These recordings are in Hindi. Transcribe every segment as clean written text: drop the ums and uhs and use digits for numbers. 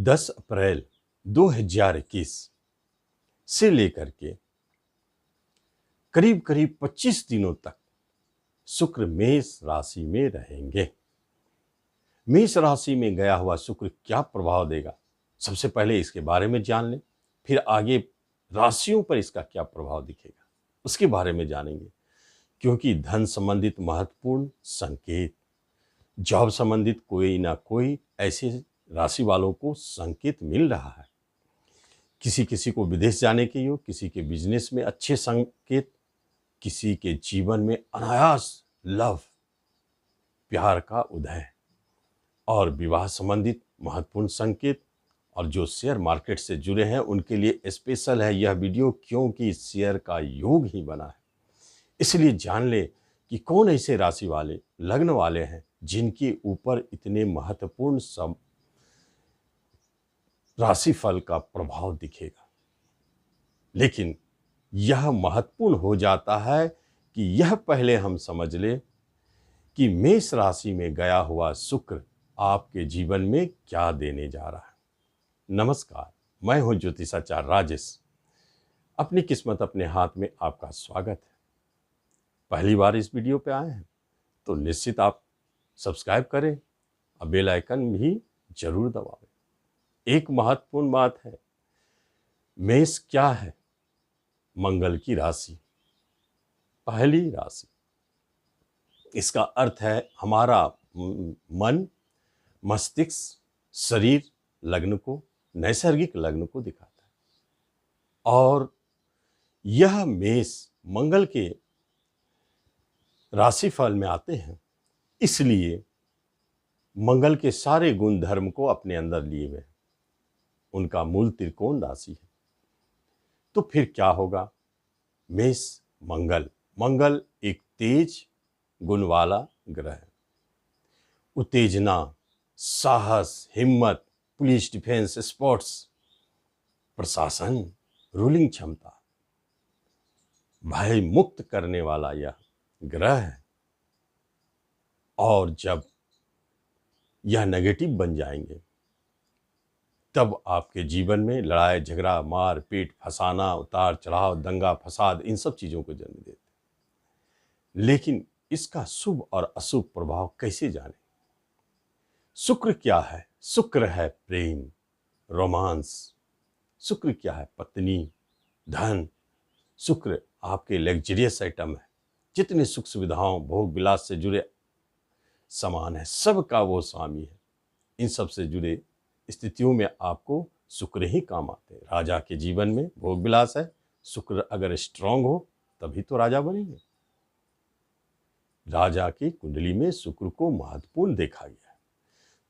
10 अप्रैल 2021 से लेकर के करीब करीब 25 दिनों तक शुक्र मेष राशि में रहेंगे। मेष राशि में गया हुआ शुक्र क्या प्रभाव देगा, सबसे पहले इसके बारे में जान लें। फिर आगे राशियों पर इसका क्या प्रभाव दिखेगा उसके बारे में जानेंगे। क्योंकि धन संबंधित महत्वपूर्ण संकेत, जॉब संबंधित कोई ना कोई ऐसे राशि वालों को संकेत मिल रहा है। किसी किसी को विदेश जाने के योग, किसी के बिजनेस में अच्छे संकेत, किसी के जीवन में अनायास लव प्यार का उदय और विवाह संबंधित महत्वपूर्ण संकेत। और जो शेयर मार्केट से जुड़े हैं उनके लिए स्पेशल है यह वीडियो, क्योंकि शेयर का योग ही बना है। इसलिए जान ले कि कौन ऐसे राशि वाले लग्न वाले हैं जिनके ऊपर इतने महत्वपूर्ण राशिफल का प्रभाव दिखेगा। लेकिन यह महत्वपूर्ण हो जाता है कि यह पहले हम समझ ले कि मेष राशि में गया हुआ शुक्र आपके जीवन में क्या देने जा रहा है। नमस्कार, मैं हूं ज्योतिषाचार्य राजेश। अपनी किस्मत अपने हाथ में आपका स्वागत है। पहली बार इस वीडियो पे आए हैं तो निश्चित आप सब्सक्राइब करें और बेल आइकन भी जरूर दबाएं। एक महत्वपूर्ण बात है, मेष क्या है? मंगल की राशि, पहली राशि। इसका अर्थ है हमारा मन, मस्तिष्क, शरीर लग्न को, नैसर्गिक लग्न को दिखाता है। और यह मेष मंगल के राशिफल में आते हैं, इसलिए मंगल के सारे गुण धर्म को अपने अंदर लिए हुए हैं। उनका मूल त्रिकोण राशि है। तो फिर क्या होगा? मेष मंगल, मंगल एक तेज गुण वाला ग्रह है। उत्तेजना, साहस, हिम्मत, पुलिस, डिफेंस, स्पोर्ट्स, प्रशासन, रूलिंग क्षमता, भय मुक्त करने वाला यह ग्रह है। और जब यह नेगेटिव बन जाएंगे तब आपके जीवन में लड़ाई झगड़ा, मार पीट, फसाना, उतार चढ़ाव, दंगा फसाद, इन सब चीज़ों को जन्म देते हैं। लेकिन इसका शुभ और अशुभ प्रभाव कैसे जाने? शुक्र क्या है? शुक्र है प्रेम, रोमांस। शुक्र क्या है? पत्नी, धन। शुक्र आपके लग्जरियस आइटम है। जितने सुख सुविधाओं, भोग विलास से जुड़े सामान है, सबका वो स्वामी है। इन सब से जुड़े स्थितियों में आपको शुक्र ही काम आते हैं। राजा के जीवन में भोग विलास है, शुक्र अगर स्ट्रांग हो तभी तो राजा बनेंगे। राजा की कुंडली में शुक्र को महत्वपूर्ण देखा गया है।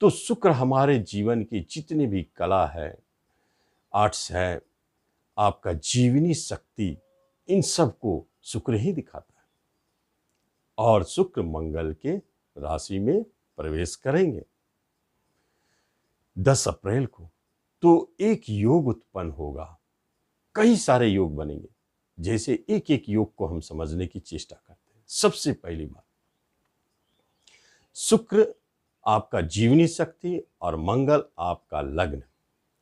तो शुक्र हमारे जीवन की जितनी भी कला है, आर्ट्स है, आपका जीवनी शक्ति, इन सब को शुक्र ही दिखाता है। और शुक्र मंगल के राशि में प्रवेश करेंगे 10 अप्रैल को। तो एक योग उत्पन्न होगा, कई सारे योग बनेंगे। जैसे एक एक योग को हम समझने की चेष्टा करते हैं। सबसे पहली बात, शुक्र आपका जीवनी शक्ति और मंगल आपका लग्न।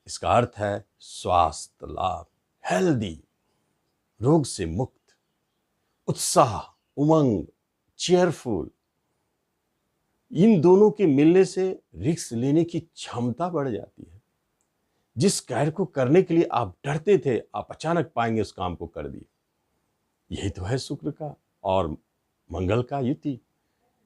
इसका अर्थ है स्वास्थ्य लाभ, हेल्दी, रोग से मुक्त, उत्साह, उमंग, चेयरफुल। इन दोनों के मिलने से रिस्क लेने की क्षमता बढ़ जाती है। जिस कार्य को करने के लिए आप डरते थे, आप अचानक पाएंगे उस काम को कर दिए। यही तो है शुक्र का और मंगल का युति,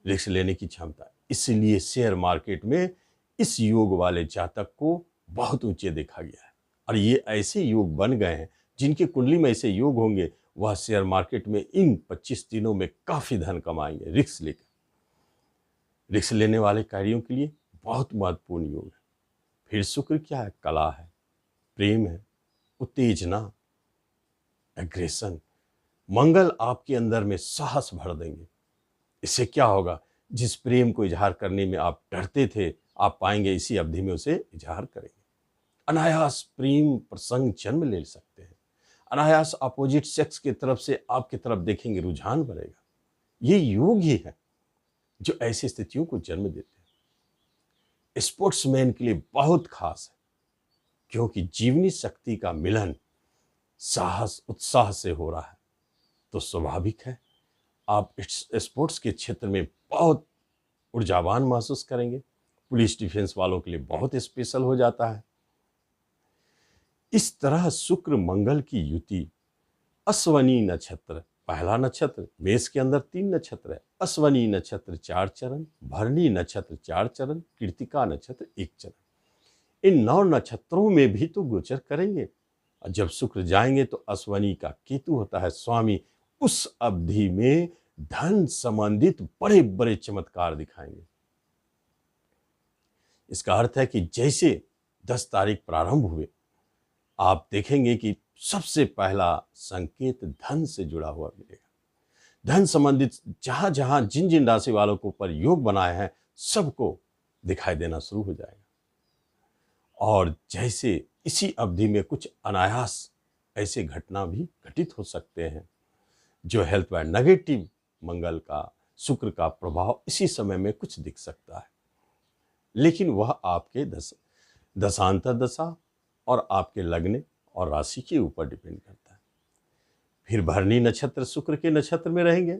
रिस्क लेने की क्षमता। इसलिए शेयर मार्केट में इस योग वाले जातक को बहुत ऊंचे देखा गया है। और ये ऐसे योग बन गए हैं जिनकी कुंडली में ऐसे योग होंगे, वह शेयर मार्केट में इन 25 दिनों में काफी धन कमाएंगे। रिस्क लेकर, रिस्क लेने वाले कार्यों के लिए बहुत महत्वपूर्ण योग है। फिर शुक्र क्या है? कला है, प्रेम है, उत्तेजना, एग्रेशन। मंगल आपके अंदर में साहस भर देंगे। इससे क्या होगा? जिस प्रेम को इजहार करने में आप डरते थे, आप पाएंगे इसी अवधि में उसे इजहार करेंगे। अनायास प्रेम प्रसंग जन्म ले सकते हैं। अनायास अपोजिट सेक्स की तरफ से आपकी तरफ देखेंगे, रुझान बढ़ेगा। ये योग ही है जो ऐसी स्थितियों को जन्म देते हैं। स्पोर्ट्समैन के लिए बहुत खास है। क्योंकि जीवनी शक्ति का मिलन साहस उत्साह से हो रहा है, तो स्वाभाविक है आप इस स्पोर्ट्स के क्षेत्र में बहुत ऊर्जावान महसूस करेंगे। पुलिस डिफेंस वालों के लिए बहुत स्पेशल हो जाता है। इस तरह शुक्र मंगल की युति अश्वनी नक्षत्र पहला नक्षत्र, मेष के अंदर 3 नक्षत्र है, अश्वनी नक्षत्र 4 चरण, भरणी नक्षत्र 4 चरण, कृतिका नक्षत्र 1 चरण। इन 9 नक्षत्रों में भी तो गोचर करेंगे। जब शुक्र जाएंगे तो अश्वनी का केतु होता है स्वामी, उस अवधि में धन संबंधित बड़े बड़े चमत्कार दिखाएंगे। इसका अर्थ है कि जैसे 10 तारीख प्रारंभ हुए, आप देखेंगे कि सबसे पहला संकेत धन से जुड़ा हुआ मिलेगा। धन संबंधित जहां जहां जिन जिन राशि वालों को ऊपर योग बनाए हैं सबको दिखाई देना शुरू हो जाएगा। और जैसे इसी अवधि में कुछ अनायास ऐसे घटना भी घटित हो सकते हैं जो हेल्थ वाइज नेगेटिव मंगल का शुक्र का प्रभाव इसी समय में कुछ दिख सकता है, लेकिन वह आपके दशांतर दशा और आपके लग्न और राशि के ऊपर डिपेंड करता है। फिर भरणी नक्षत्र शुक्र के नक्षत्र में रहेंगे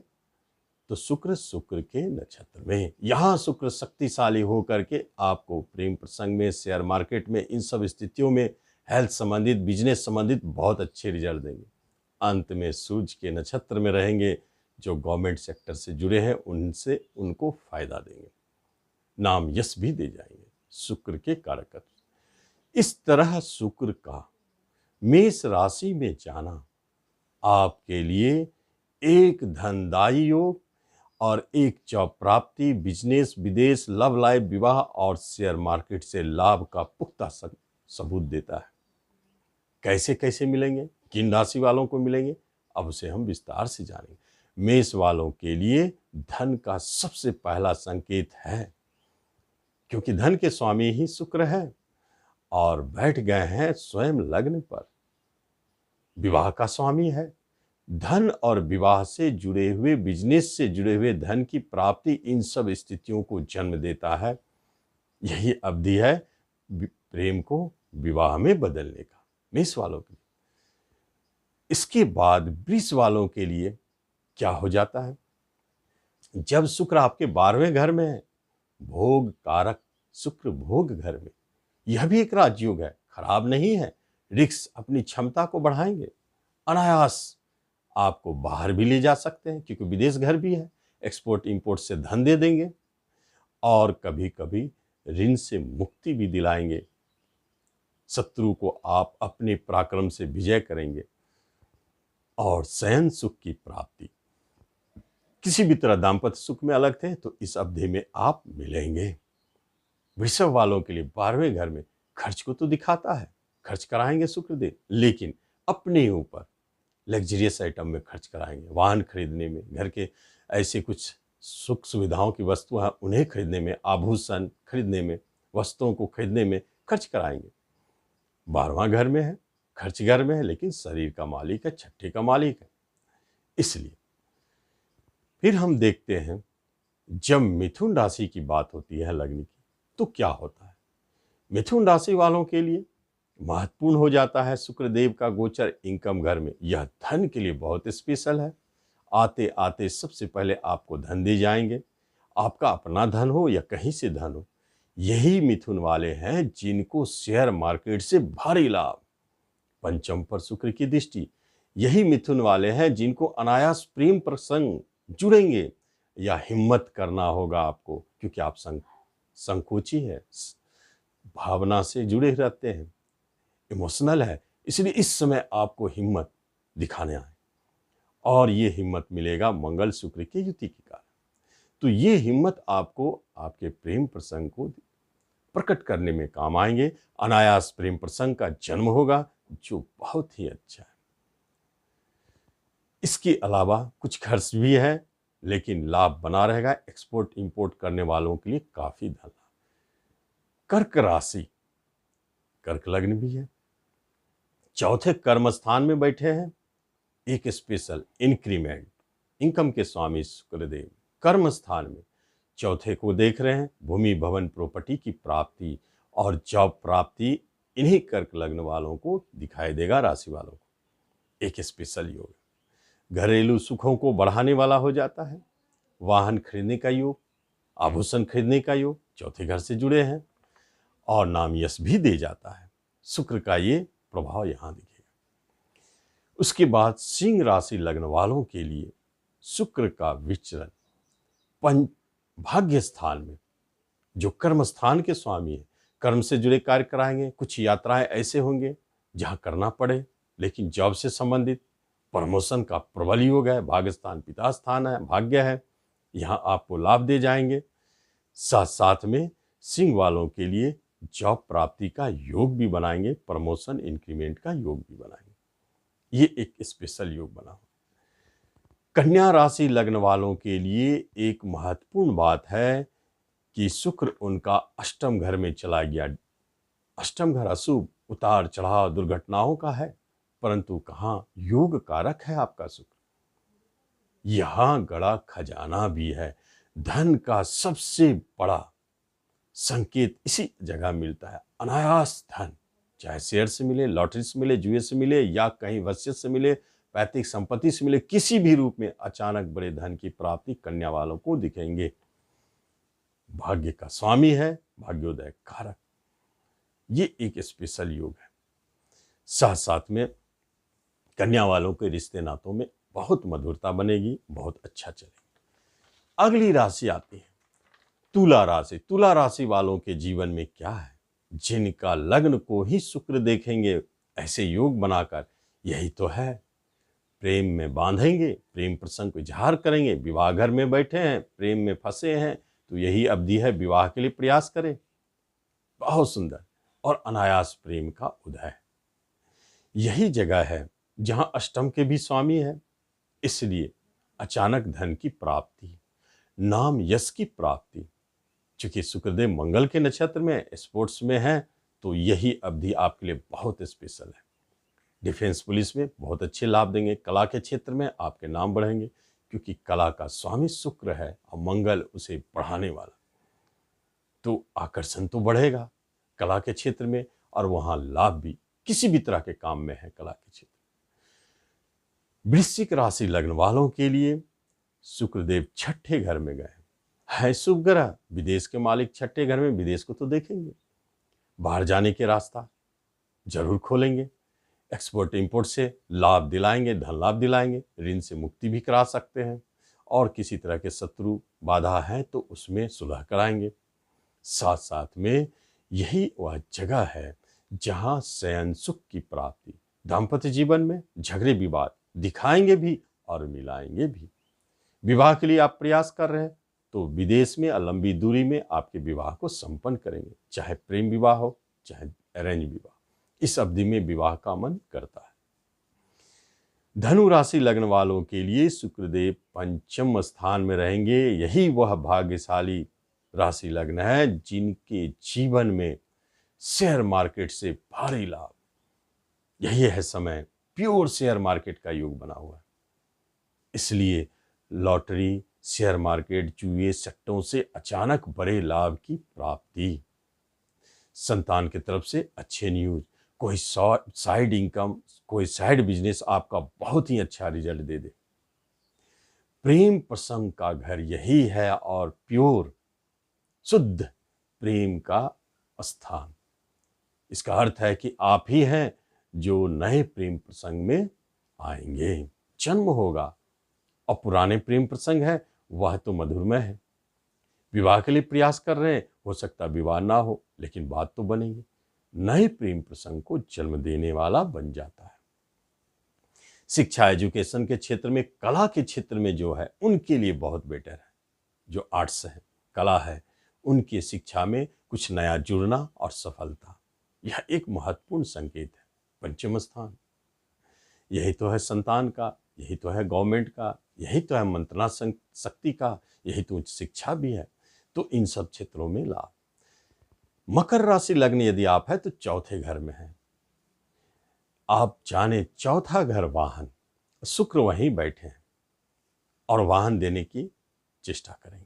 तो शुक्र के नक्षत्र में, यहाँ शुक्र शक्तिशाली होकर के आपको प्रेम प्रसंग में, शेयर मार्केट में, इन सब स्थितियों में हेल्थ संबंधित बिजनेस संबंधित बहुत अच्छे रिजल्ट देंगे। अंत में सूर्य के नक्षत्र में रहेंगे, जो गवर्नमेंट सेक्टर से जुड़े हैं उनसे उनको फायदा देंगे, नाम यश भी दे जाएंगे शुक्र के कारकत्व। इस तरह शुक्र का मेष राशि में जाना आपके लिए एक धनदायी योग और एक जॉब प्राप्ति, बिजनेस, विदेश, लव लाइफ, विवाह और शेयर मार्केट से लाभ का पुख्ता सबूत देता है। कैसे कैसे मिलेंगे, किन राशि वालों को मिलेंगे, अब उसे हम विस्तार से जानेंगे। मेष वालों के लिए धन का सबसे पहला संकेत है, क्योंकि धन के स्वामी ही शुक्र है और बैठ गए हैं स्वयं लग्न पर। विवाह का स्वामी है, धन और विवाह से जुड़े हुए, बिजनेस से जुड़े हुए धन की प्राप्ति, इन सब स्थितियों को जन्म देता है। यही अवधि है प्रेम को विवाह में बदलने का मेष वालों के लिए। इसके बाद वृष वालों के लिए क्या हो जाता है, जब शुक्र आपके 12वें घर में है, भोग कारक शुक्र भोग घर में, यह भी एक राजयोग है, खराब नहीं है। रिक्स अपनी क्षमता को बढ़ाएंगे, अनायास आपको बाहर भी ले जा सकते हैं क्योंकि विदेश घर भी है, एक्सपोर्ट इंपोर्ट से धन दे देंगे और कभी कभी ऋण से मुक्ति भी दिलाएंगे। शत्रु को आप अपने पराक्रम से विजय करेंगे और शयन सुख की प्राप्ति। किसी भी तरह दाम्पत्य सुख में अलग थे तो इस अवधि में आप मिलेंगे। वृषभ वालों के लिए 12वें घर में खर्च को तो दिखाता है, खर्च कराएंगे शुक्रदेव, लेकिन अपने ऊपर लग्जरियस आइटम में खर्च कराएंगे, वाहन खरीदने में, घर के ऐसे कुछ सुख सुविधाओं की वस्तुएं हैं उन्हें खरीदने में, आभूषण खरीदने में, वस्तुओं को खरीदने में खर्च कराएंगे। 12वां घर में है, खर्च घर में है, लेकिन शरीर का मालिक है, छठे का मालिक है। इसलिए फिर हम देखते हैं जब मिथुन राशि की बात होती है लग्न की तो क्या होता है। मिथुन राशि वालों के लिए महत्वपूर्ण हो जाता है शुक्रदेव का गोचर इनकम घर में। यह धन के लिए बहुत स्पेशल है। आते आते सबसे पहले आपको धन दे जाएंगे, आपका अपना धन हो या कहीं से धन हो। यही मिथुन वाले हैं जिनको शेयर मार्केट से भारी लाभ, पंचम पर शुक्र की दृष्टि। यही मिथुन वाले हैं जिनको अनायास प्रेम प्रसंग जुड़ेंगे या हिम्मत करना होगा आपको, क्योंकि आप संकोची है, भावना से जुड़े रहते हैं, इमोशनल है, इसलिए इस समय आपको हिम्मत दिखाने आए और ये हिम्मत मिलेगा मंगल शुक्र की युति के कारण। तो ये हिम्मत आपको आपके प्रेम प्रसंग को प्रकट करने में काम आएंगे। अनायास प्रेम प्रसंग का जन्म होगा जो बहुत ही अच्छा है। इसके अलावा कुछ खर्च भी है लेकिन लाभ बना रहेगा। एक्सपोर्ट इंपोर्ट करने वालों के लिए काफी धन। कर्क राशि, कर्क लग्न भी है, चौथे कर्म स्थान में बैठे हैं। एक स्पेशल इंक्रीमेंट, इनकम के स्वामी शुक्रदेव कर्म स्थान में चौथे को देख रहे हैं। भूमि भवन प्रॉपर्टी की प्राप्ति और जॉब प्राप्ति इन्हीं कर्क लग्न वालों को दिखाई देगा, राशि वालों को। एक स्पेशल योग, घरेलू सुखों को बढ़ाने वाला हो जाता है। वाहन खरीदने का योग, आभूषण खरीदने का योग चौथे घर से जुड़े हैं, और नाम यश भी दे जाता है। शुक्र का ये प्रभाव यहां दिखेगा। उसके बाद सिंह राशि लग्न वालों के लिए शुक्र का विचरण भाग्य स्थान में, जो कर्म स्थान के स्वामी है, कर्म से जुड़े कार्य कराएंगे। कुछ यात्राएं ऐसे होंगे जहां करना पड़े, लेकिन जॉब से संबंधित प्रमोशन का प्रबल योग है। भाग्य स्थान पिता स्थान है, भाग्य है, यहां आपको लाभ दे जाएंगे। साथ साथ में सिंह वालों के लिए जॉब प्राप्ति का योग भी बनाएंगे, प्रमोशन इंक्रीमेंट का योग भी बनाएंगे। ये एक स्पेशल योग बना। कन्या राशि लग्न वालों के लिए एक महत्वपूर्ण बात है कि शुक्र उनका अष्टम घर में चला गया। अष्टम घर अशुभ, उतार चढ़ाव, दुर्घटनाओं का है, परंतु कहाँ योग कारक है आपका शुक्र। यहां गड़ा खजाना भी है। धन का सबसे बड़ा संकेत इसी जगह मिलता है। अनायास धन, चाहे शेयर से मिले, लॉटरी से मिले, जुए से मिले, या कहीं वसीयत से मिले, पैतृक संपत्ति से मिले, किसी भी रूप में अचानक बड़े धन की प्राप्ति कन्या वालों को दिखेंगे। भाग्य का स्वामी है, भाग्योदय कारक। ये एक स्पेशल योग है। साथ साथ में कन्या वालों के रिश्ते नातों में बहुत मधुरता बनेगी, बहुत अच्छा चलेगा। अगली राशि आती है तुला राशि। तुला राशि वालों के जीवन में क्या है? जिनका लग्न को ही शुक्र देखेंगे ऐसे योग बनाकर, यही तो है। प्रेम में बांधेंगे, प्रेम प्रसंग को इजहार करेंगे। विवाह घर में बैठे हैं, प्रेम में फंसे हैं, तो यही अवधि है, विवाह के लिए प्रयास करें। बहुत सुंदर और अनायास प्रेम का उदय। यही जगह है जहां अष्टम के भी स्वामी है, इसलिए अचानक धन की प्राप्ति, नाम यश की प्राप्ति। चूंकि शुक्रदेव मंगल के नक्षत्र में, स्पोर्ट्स में है, तो यही अवधि आपके लिए बहुत स्पेशल है। डिफेंस पुलिस में बहुत अच्छे लाभ देंगे। कला के क्षेत्र में आपके नाम बढ़ेंगे, क्योंकि कला का स्वामी शुक्र है और मंगल उसे बढ़ाने वाला, तो आकर्षण तो बढ़ेगा कला के क्षेत्र में, और वहां लाभ भी किसी भी तरह के काम में है कला के क्षेत्र। वृश्चिक राशि लग्न वालों के लिए शुक्रदेव छठे घर में गए है। शुभ ग्रह, विदेश के मालिक छठे घर में, विदेश को तो देखेंगे। बाहर जाने के रास्ता जरूर खोलेंगे। एक्सपोर्ट इंपोर्ट से लाभ दिलाएंगे, धन लाभ दिलाएंगे। ऋण से मुक्ति भी करा सकते हैं, और किसी तरह के शत्रु बाधा है तो उसमें सुलह कराएंगे। साथ साथ में यही वह जगह है जहां शयन सुख की प्राप्ति, दाम्पत्य जीवन में झगड़े विवाद दिखाएंगे भी और मिलाएंगे भी। विवाह के लिए आप प्रयास कर रहे हैं तो विदेश में लंबी दूरी में आपके विवाह को संपन्न करेंगे, चाहे प्रेम विवाह हो चाहे अरेंज विवाह। इस अवधि में विवाह का मन करता है। धनु राशि लग्न वालों के लिए शुक्रदेव पंचम स्थान में रहेंगे। यही वह भाग्यशाली राशि लग्न है जिनके जीवन में शेयर मार्केट से भारी लाभ। यही है समय, प्योर शेयर मार्केट का योग बना हुआ है। इसलिए लॉटरी, शेयर मार्केट, जुए, सट्टों से अचानक बड़े लाभ की प्राप्ति। संतान की तरफ से अच्छे न्यूज, कोई साइड इनकम, कोई साइड बिजनेस आपका बहुत ही अच्छा रिजल्ट दे दे। प्रेम प्रसंग का घर यही है, और प्योर शुद्ध प्रेम का स्थान। इसका अर्थ है कि आप ही हैं जो नए प्रेम प्रसंग में आएंगे, जन्म होगा। और पुराने प्रेम प्रसंग है वह तो मधुरमय है। विवाह के लिए प्रयास कर रहे हैं, हो सकता विवाह ना हो, लेकिन बात तो बनेगी। नए प्रेम प्रसंग को जन्म देने वाला बन जाता है। शिक्षा, एजुकेशन के क्षेत्र में, कला के क्षेत्र में जो है उनके लिए बहुत बेटर है। जो आर्ट्स है, कला है, उनकी शिक्षा में कुछ नया जुड़ना और सफलता, यह एक महत्वपूर्ण संकेत है। पंचम स्थान, यही तो है संतान का, यही तो है गवर्नमेंट का, यही तो है मंत्रणा शक्ति का, यही तो उच्च शिक्षा भी है। तो इन सब क्षेत्रों में लाभ। मकर राशि लग्न यदि आप है तो चौथे घर में है। आप जाने चौथा घर वाहन, शुक्र वहीं बैठे हैं और वाहन देने की चेष्टा करेंगे।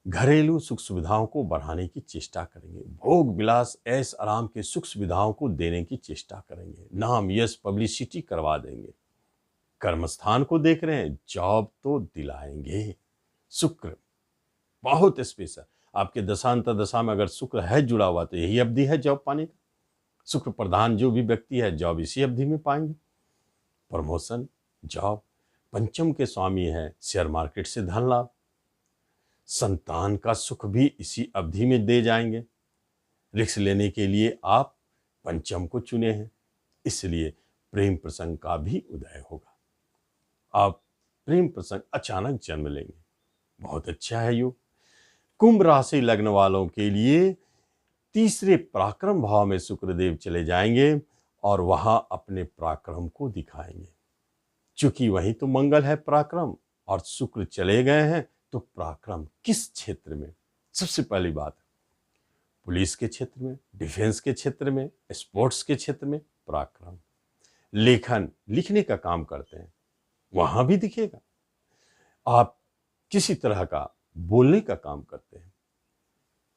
घरेलू सुख सुविधाओं को बढ़ाने की चेष्टा करेंगे। भोग विलास ऐश आराम के सुख सुविधाओं को देने की चेष्टा करेंगे। नाम यश पब्लिसिटी करवा देंगे। कर्मस्थान को देख रहे हैं, जॉब तो दिलाएंगे। शुक्र बहुत स्पेशल, आपके दशांतर दशा में अगर शुक्र है जुड़ा हुआ तो यही अवधि है जॉब पाने का। शुक्र प्रधान जो भी व्यक्ति है जॉब इसी अवधि में पाएंगे। प्रमोशन, जॉब, पंचम के स्वामी है, शेयर मार्केट से धन लाभ, संतान का सुख भी इसी अवधि में दे जाएंगे। रिस्क लेने के लिए आप पंचम को चुने हैं, इसलिए प्रेम प्रसंग का भी उदय होगा। आप प्रेम प्रसंग अचानक जन्म लेंगे, बहुत अच्छा है योग। कुंभ राशि लग्न वालों के लिए तीसरे पराक्रम भाव में शुक्रदेव चले जाएंगे और वहां अपने पराक्रम को दिखाएंगे। चूंकि वही तो मंगल है पराक्रम, और शुक्र चले गए हैं तो पराक्रम किस क्षेत्र में? सबसे पहली बात, पुलिस के क्षेत्र में, डिफेंस के क्षेत्र में, स्पोर्ट्स के क्षेत्र में पराक्रम। लेखन, लिखने का काम करते हैं, वहां भी दिखेगा। आप किसी तरह का बोलने का काम करते हैं,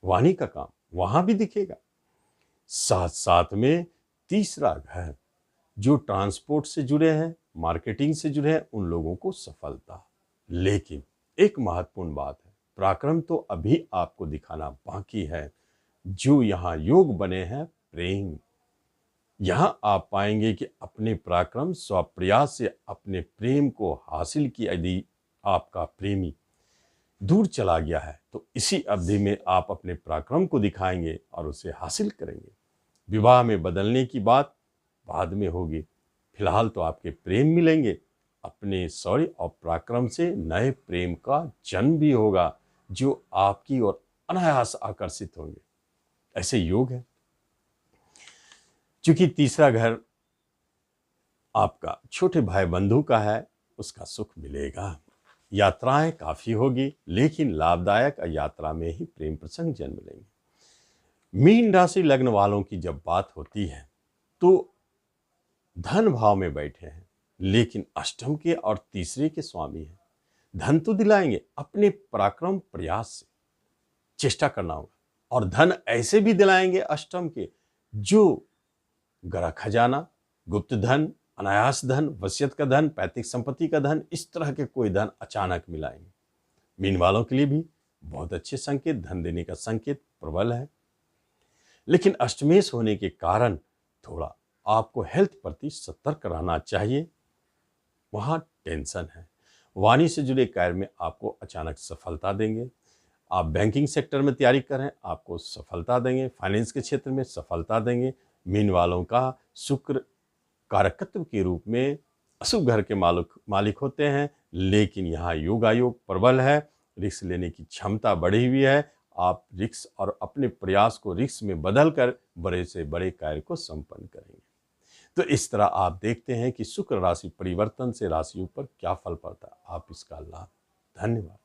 वाणी का काम, वहां भी दिखेगा। साथ साथ में तीसरा घर, जो ट्रांसपोर्ट से जुड़े हैं, मार्केटिंग से जुड़े हैं, उन लोगों को सफलता। लेकिन एक महत्वपूर्ण बात है, पराक्रम तो अभी आपको दिखाना बाकी है। जो यहाँ योग बने हैं प्रेम, यहाँ आप पाएंगे कि अपने पराक्रम स्वप्रयास से अपने प्रेम को हासिल किया। यदि आपका प्रेमी दूर चला गया है तो इसी अवधि में आप अपने पराक्रम को दिखाएंगे और उसे हासिल करेंगे। विवाह में बदलने की बात बाद में होगी, फिलहाल तो आपके प्रेम मिलेंगे। अपने शौर्य और पराक्रम से नए प्रेम का जन्म भी होगा, जो आपकी ओर अनायास आकर्षित होंगे। ऐसे योग है। चूंकि तीसरा घर आपका छोटे भाई बंधु का है, उसका सुख मिलेगा। यात्राएं काफी होगी, लेकिन लाभदायक यात्रा में ही प्रेम प्रसंग जन्म लेंगे। मीन राशि लग्न वालों की जब बात होती है तो धन भाव में बैठे हैं, लेकिन अष्टम के और तीसरे के स्वामी हैं। धन तो दिलाएंगे, अपने पराक्रम प्रयास से चेष्टा करना होगा, और धन ऐसे भी दिलाएंगे अष्टम के, जो गरा खजाना, गुप्त धन, अनायास धन, वसीयत का धन, पैतृक संपत्ति का धन, इस तरह के कोई धन अचानक मिलाएंगे। मीन वालों के लिए भी बहुत अच्छे संकेत, धन देने का संकेत प्रबल है। लेकिन अष्टमेश होने के कारण थोड़ा आपको हेल्थ प्रति सतर्क रहना चाहिए, वहां टेंशन है। वाणी से जुड़े कार्य में आपको अचानक सफलता देंगे। आप बैंकिंग सेक्टर में तैयारी कर रहे हैं, आपको सफलता देंगे। फाइनेंस के क्षेत्र में सफलता देंगे। मीन वालों का शुक्र कारकत्व के रूप में अशुभ घर के मालिक होते हैं, लेकिन यहाँ योगायोग प्रबल है। रिस्क लेने की क्षमता बढ़ी हुई है। आप रिस्क और अपने प्रयास को रिस्क में बदलकर बड़े से बड़े कार्य को संपन्न करेंगे। तो इस तरह आप देखते हैं कि शुक्र राशि परिवर्तन से राशियों पर क्या फल पड़ता है। आप इसका लाभ। धन्यवाद।